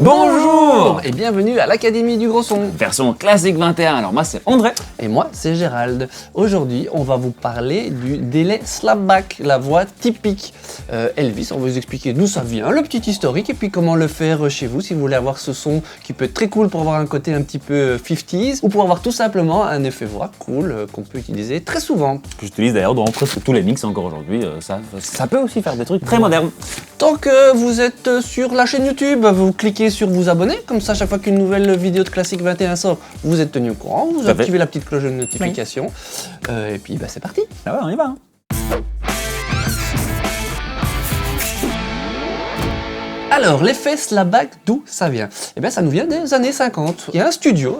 Bonjour et bienvenue à l'Académie du Gros Son. Version classique 21, alors moi c'est André. Et moi c'est Gérald. Aujourd'hui on va vous parler du délai slapback, la voix typique. Elvis, on va vous expliquer d'où ça vient, le petit historique et puis comment le faire chez vous si vous voulez avoir ce son qui peut être très cool pour avoir un côté un petit peu 50s ou pour avoir tout simplement un effet voix cool qu'on peut utiliser très souvent. Que j'utilise d'ailleurs dans presque tous les mix encore aujourd'hui, ça peut aussi faire des trucs très modernes. Tant que vous êtes sur la chaîne YouTube, vous cliquez sur vous abonner, comme ça chaque fois qu'une nouvelle vidéo de Classique 21 sort, vous êtes tenu au courant, vous activez la petite cloche de notification, et puis c'est parti. Ah ouais, on y va. Alors, l'effet slapback, d'où ça vient? Eh bien, ça nous vient des années 50. Il y a un studio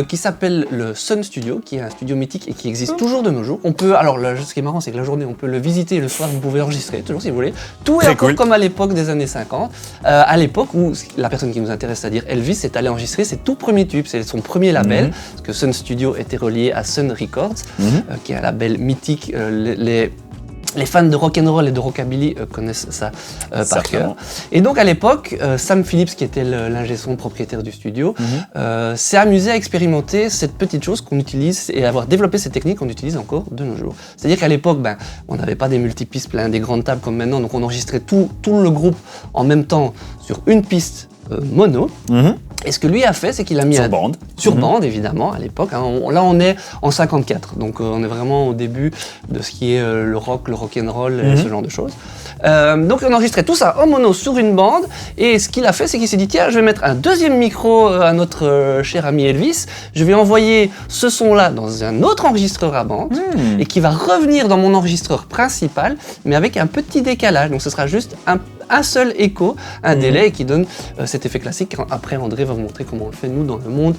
qui s'appelle le Sun Studio, qui est un studio mythique et qui existe toujours de nos jours. On peut, alors, ce qui est marrant, c'est que la journée, on peut le visiter, et le soir, vous pouvez enregistrer, toujours si vous voulez. Tout est encore comme à l'époque des années 50. À l'époque où la personne qui nous intéresse, c'est-à-dire Elvis, est allé enregistrer ses tout premiers tubes, c'est son premier label, parce que Sun Studio était relié à Sun Records, qui est un label mythique. Les fans de rock'n'roll et de rockabilly connaissent ça par cœur. Et donc à l'époque, Sam Phillips, qui était l'ingé son propriétaire du studio, s'est amusé à expérimenter cette petite chose qu'on utilise et avoir développé cette technique qu'on utilise encore de nos jours. C'est-à-dire qu'à l'époque, on n'avait pas des multipistes plein des grandes tables comme maintenant, donc on enregistrait tout le groupe en même temps sur une piste mono. Et ce que lui a fait, c'est qu'il a mis sur bande, évidemment, à l'époque. Là, on est en 54, donc on est vraiment au début de ce qui est le rock, le rock'n'roll et ce genre de choses. Donc on enregistrait tout ça en mono sur une bande, et ce qu'il a fait, c'est qu'il s'est dit, tiens, je vais mettre un deuxième micro à notre cher ami Elvis, je vais envoyer ce son-là dans un autre enregistreur à bande, et qui va revenir dans mon enregistreur principal, mais avec un petit décalage, donc ce sera juste un seul écho, un délai qui donne cet effet classique. Après, André va vous montrer comment on le fait, nous, dans le monde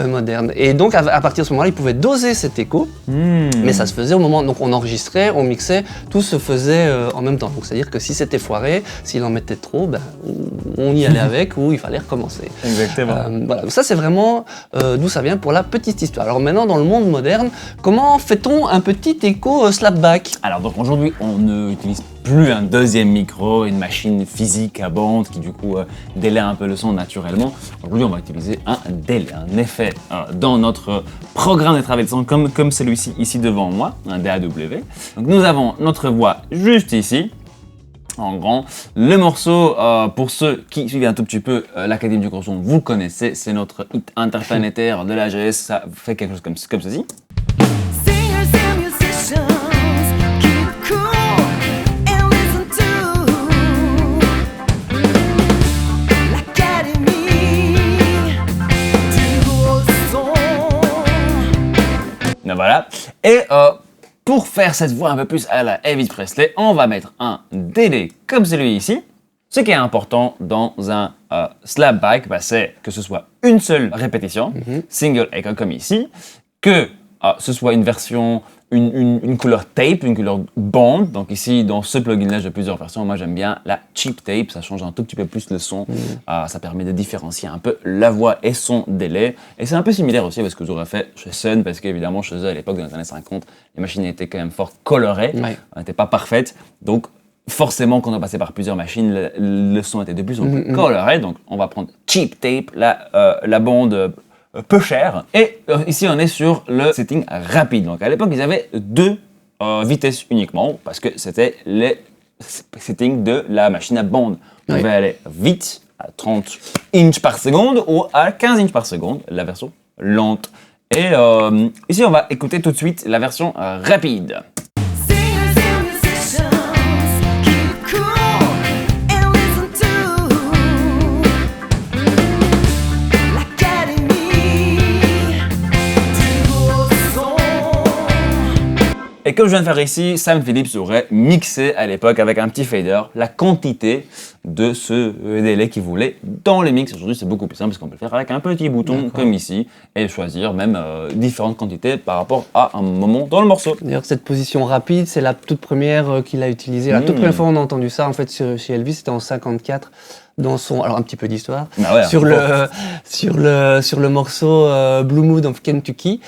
moderne. Et donc, à partir de ce moment-là, il pouvait doser cet écho, mais ça se faisait au moment... Donc, on enregistrait, on mixait, tout se faisait en même temps. Donc, c'est-à-dire que si c'était foiré, s'il en mettait trop, on y allait avec ou il fallait recommencer. Exactement. Voilà. Donc ça, c'est vraiment d'où ça vient pour la petite histoire. Alors maintenant, dans le monde moderne, comment fait-on un petit écho slapback? Alors, donc aujourd'hui, on n'utilise plus un deuxième micro, une machine physique à bande qui du coup délaie un peu le son naturellement. Aujourd'hui, on va utiliser un délai, un effet dans notre programme de travail de son comme celui-ci ici devant moi, un DAW. Donc nous avons notre voix juste ici, en grand. Le morceau, pour ceux qui suivent un tout petit peu l'Académie du Gros Son, vous le connaissez, c'est notre hit interplanétaire de l'AGS, ça fait quelque chose comme ceci. Voilà. Et pour faire cette voix un peu plus à la Elvis Presley, on va mettre un délai comme celui ici. Ce qui est important dans un slapback, c'est que ce soit une seule répétition, single echo comme ici, que ce soit une version, une couleur tape, une couleur bande. Donc ici, dans ce plugin-là, j'ai plusieurs versions. Moi, j'aime bien la cheap tape, ça change un tout petit peu plus le son. Ça permet de différencier un peu la voix et son délai. Et c'est un peu similaire aussi à ce que j'aurais fait chez Sun, parce qu'évidemment, chez eux, à l'époque, dans les années 50, les machines étaient quand même fort colorées, elles n'étaient pas parfaites. Donc, forcément, quand on passait par plusieurs machines, le son était de plus en plus coloré. Donc, on va prendre cheap tape, la bande peu cher. Et ici, on est sur le setting rapide. Donc, à l'époque, ils avaient deux vitesses uniquement parce que c'était les settings de la machine à bande. On pouvait aller vite, à 30 inches par seconde ou à 15 inches par seconde, la version lente. Et ici, on va écouter tout de suite la version rapide. Et comme je viens de faire ici, Sam Phillips aurait mixé à l'époque avec un petit fader la quantité de ce délai qu'il voulait dans les mix. Aujourd'hui, c'est beaucoup plus simple parce qu'on peut le faire avec un petit bouton comme ici et choisir même différentes quantités par rapport à un moment dans le morceau. D'ailleurs, cette position rapide, c'est la toute première qu'il a utilisée. La toute première fois on a entendu ça, en fait, chez Elvis, c'était en 54. dans son... Alors un petit peu d'histoire. Ah ouais, sur le morceau Blue Mood of Kentucky,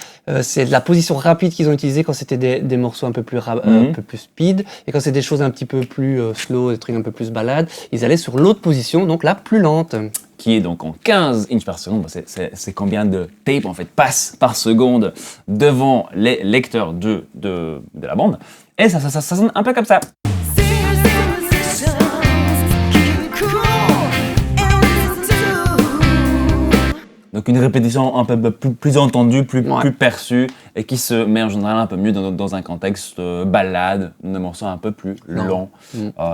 c'est la position rapide qu'ils ont utilisée quand c'était des morceaux un peu plus un peu plus speed, et quand c'est des choses un petit peu plus slow, des trucs un peu plus balades, ils allaient sur l'autre position, donc la plus lente. Qui est donc en 15 inches par seconde. C'est combien de tapes en fait passe par seconde devant les lecteurs de la bande. Et ça sonne un peu comme ça. Donc une répétition un peu plus entendue, plus perçue, et qui se met en général un peu mieux dans un contexte balade, de morceaux un peu plus lents,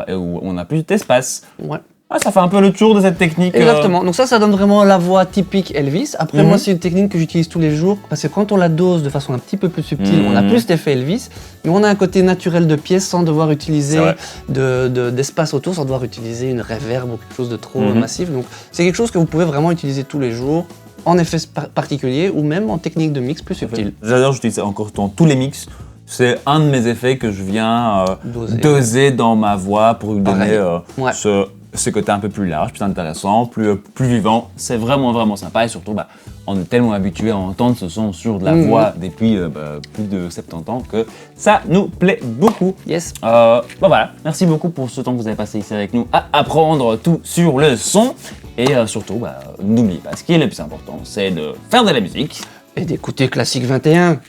et où on a plus d'espace. Ouais. Ah, ça fait un peu le tour de cette technique. Exactement, donc ça donne vraiment la voix typique Elvis. Après moi c'est une technique que j'utilise tous les jours, parce que quand on la dose de façon un petit peu plus subtile, on a plus d'effet Elvis, mais on a un côté naturel de pièce sans devoir utiliser d'espace autour, sans devoir utiliser une reverb ou quelque chose de trop massif. Donc c'est quelque chose que vous pouvez vraiment utiliser tous les jours, en effet particulier ou même en technique de mix plus subtile. J'adore, j'utilise ça encore dans tous les mix. C'est un de mes effets que je viens doser dans ma voix pour lui donner ce côté un peu plus large, plus intéressant, plus vivant. C'est vraiment sympa, et surtout on est tellement habitué à entendre ce son sur de la voix depuis plus de 70 ans que ça nous plaît beaucoup. Yes. Voilà, merci beaucoup pour ce temps que vous avez passé ici avec nous à apprendre tout sur le son. Et surtout, n'oubliez pas, ce qui est le plus important, c'est de faire de la musique. Et d'écouter Classique 21.